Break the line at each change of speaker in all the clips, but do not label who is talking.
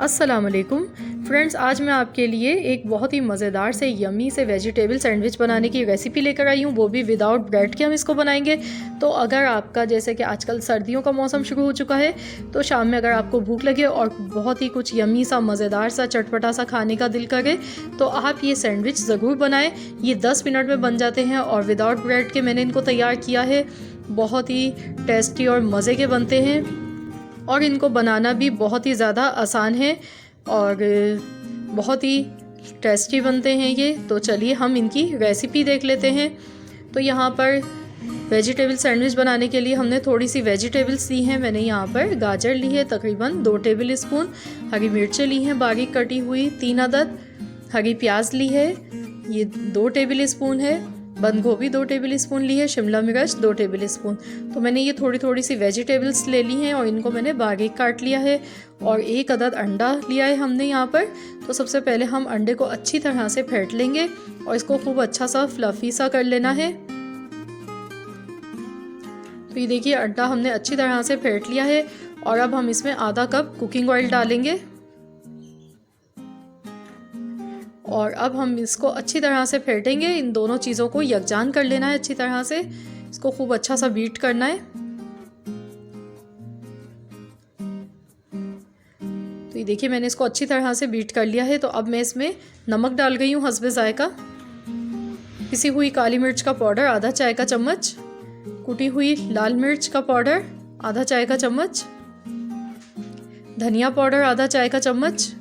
अस्सलाम वालेकुम फ्रेंड्स, आज मैं आपके लिए एक बहुत ही मज़ेदार से यमी से वेजिटेबल सैंडविच बनाने की रेसिपी लेकर आई हूँ, वो भी विदाउट ब्रेड के हम इसको बनाएंगे। तो अगर आपका जैसे कि आजकल सर्दियों का मौसम शुरू हो चुका है, तो शाम में अगर आपको भूख लगे और बहुत ही कुछ यमी सा मज़ेदार सा चटपटा सा खाने का दिल करे, तो आप ये सैंडविच ज़रूर बनाएं। ये 10 मिनट में बन जाते हैं और विदाउट ब्रेड के मैंने इनको तैयार किया है। बहुत ही टेस्टी और मज़े के बनते हैं और इनको बनाना भी बहुत ही ज़्यादा आसान है और बहुत ही टेस्टी बनते हैं ये। तो चलिए हम इनकी रेसिपी देख लेते हैं। तो यहाँ पर वेजिटेबल सैंडविच बनाने के लिए हमने थोड़ी सी वेजिटेबल्स ली हैं। मैंने यहाँ पर गाजर ली है तकरीबन 2 टेबल स्पून, हरी मिर्चें ली हैं बारीक कटी हुई 3 अदद, हरी प्याज ली है ये 2 टेबल स्पून है, बंद गोभी 2 टेबल स्पून ली है, शिमला मिर्च 2 टेबल स्पून। तो मैंने ये थोड़ी थोड़ी सी वेजिटेबल्स ले ली हैं और इनको मैंने बारीक काट लिया है। और 1 अदद अंडा लिया है हमने यहाँ पर। तो सबसे पहले हम अंडे को अच्छी तरह से फेंट लेंगे और इसको खूब अच्छा सा फ्लफी सा कर लेना है। तो ये देखिए अंडा हमने अच्छी तरह से फेंट लिया है और अब हम इसमें आधा कप कुकिंग ऑयल डालेंगे और अब हम इसको अच्छी तरह से फेंटेंगे। इन दोनों चीज़ों को यकजान कर लेना है अच्छी तरह से, इसको खूब अच्छा सा बीट करना है। तो ये देखिए मैंने इसको अच्छी तरह से बीट कर लिया है। तो अब मैं इसमें नमक डाल गई हूँ हस्बे जायका, पिसी हुई काली मिर्च का पाउडर आधा चाय का चम्मच, कुटी हुई लाल मिर्च का पाउडर आधा चाय का चम्मच, धनिया पाउडर आधा चाय का चम्मच,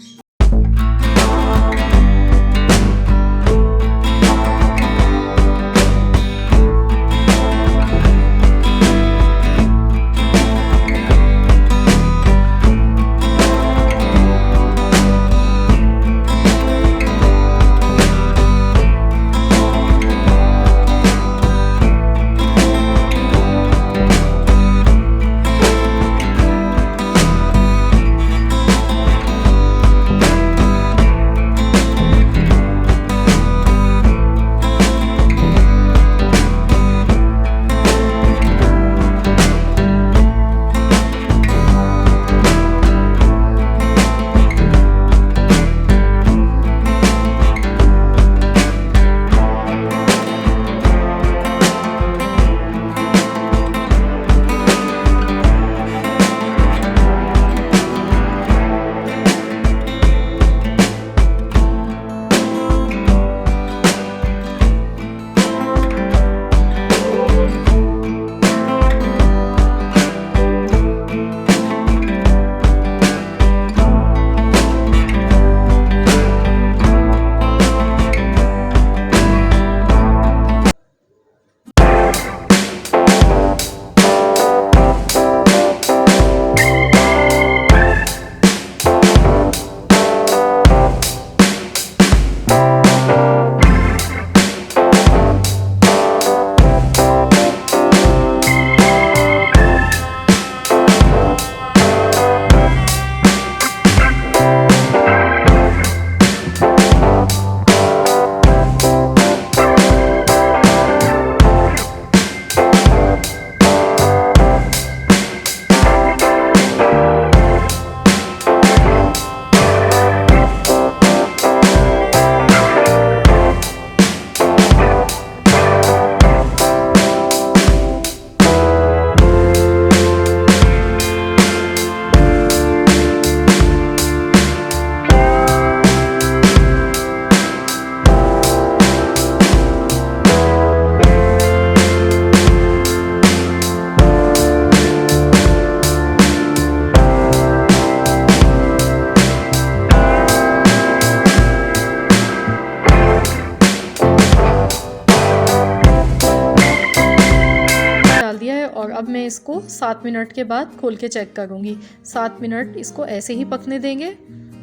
और अब मैं इसको 7 मिनट के बाद खोल के चेक करूँगी। 7 मिनट इसको ऐसे ही पकने देंगे।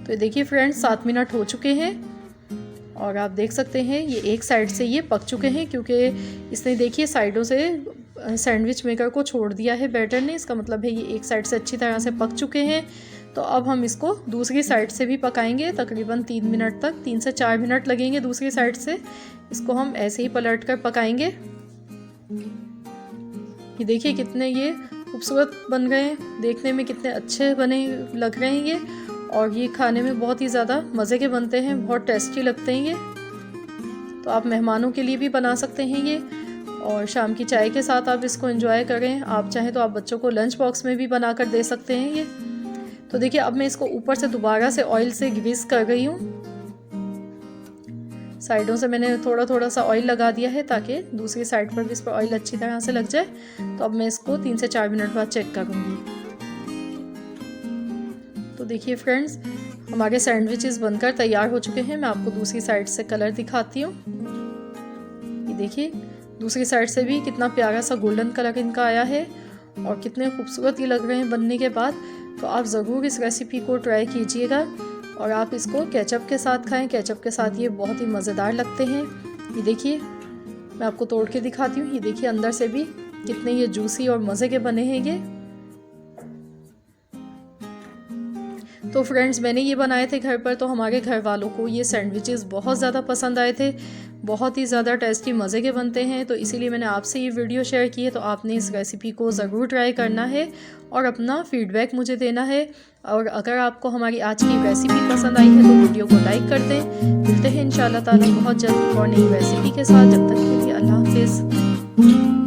तो देखिए फ्रेंड्स 7 मिनट हो चुके हैं और आप देख सकते हैं ये एक साइड से ये पक चुके हैं, क्योंकि इसने देखिए साइडों से सैंडविच मेकर को छोड़ दिया है बैटर ने। इसका मतलब है ये एक साइड से अच्छी तरह से पक चुके हैं। तो अब हम इसको दूसरी साइड से भी पकाएंगे तकरीबन 3 मिनट तक, 3 से 4 मिनट लगेंगे दूसरी साइड से। इसको हम ऐसे ही पलट कर पकाएंगे। ये देखिए कितने ये खूबसूरत बन गए हैं, देखने में कितने अच्छे बने लग रहे हैं ये। और ये खाने में बहुत ही ज़्यादा मज़े के बनते हैं, बहुत टेस्टी लगते हैं ये। तो आप मेहमानों के लिए भी बना सकते हैं ये, और शाम की चाय के साथ आप इसको एंजॉय करें। आप चाहें तो आप बच्चों को लंच बॉक्स में भी बना कर दे सकते हैं ये। तो देखिए अब मैं इसको ऊपर से दोबारा से ऑयल से ग्रीस कर रही हूँ। साइडों से मैंने थोड़ा थोड़ा सा ऑयल लगा दिया है ताकि दूसरी साइड पर भी इस पर ऑयल अच्छी तरह से लग जाए। तो अब मैं इसको 3 से 4 मिनट बाद चेक करूँगी। तो देखिए फ्रेंड्स, हमारे सैंडविचेस बनकर तैयार हो चुके हैं। मैं आपको दूसरी साइड से कलर दिखाती हूँ। ये देखिए दूसरी साइड से भी कितना प्यारा सा गोल्डन कलर इनका आया है और कितने खूबसूरत ये लग रहे हैं बनने के बाद। तो आप ज़रूर इस रेसिपी को ट्राई कीजिएगा और आप इसको केचप के साथ खाएं। केचप के साथ ये बहुत ही मज़ेदार लगते हैं। ये देखिए मैं आपको तोड़ के दिखाती हूँ। ये देखिए अंदर से भी कितने ये जूसी और मज़े के बने हैं ये। तो फ्रेंड्स मैंने ये बनाए थे घर पर, तो हमारे घर वालों को ये सैंडविचेस बहुत ज़्यादा पसंद आए थे। बहुत ही ज़्यादा टेस्टी मज़े के बनते हैं। तो इसीलिए मैंने आपसे ये वीडियो शेयर की है। तो आपने इस रेसिपी को ज़रूर ट्राई करना है और अपना फीडबैक मुझे देना है। और अगर आपको हमारी आज की रेसिपी पसंद आई है तो वीडियो को लाइक कर दें। मिलते हैं इंशाल्लाह ताला बहुत जल्द और नई रेसिपी के साथ। जब तक के लिए अल्लाह हाफिज़।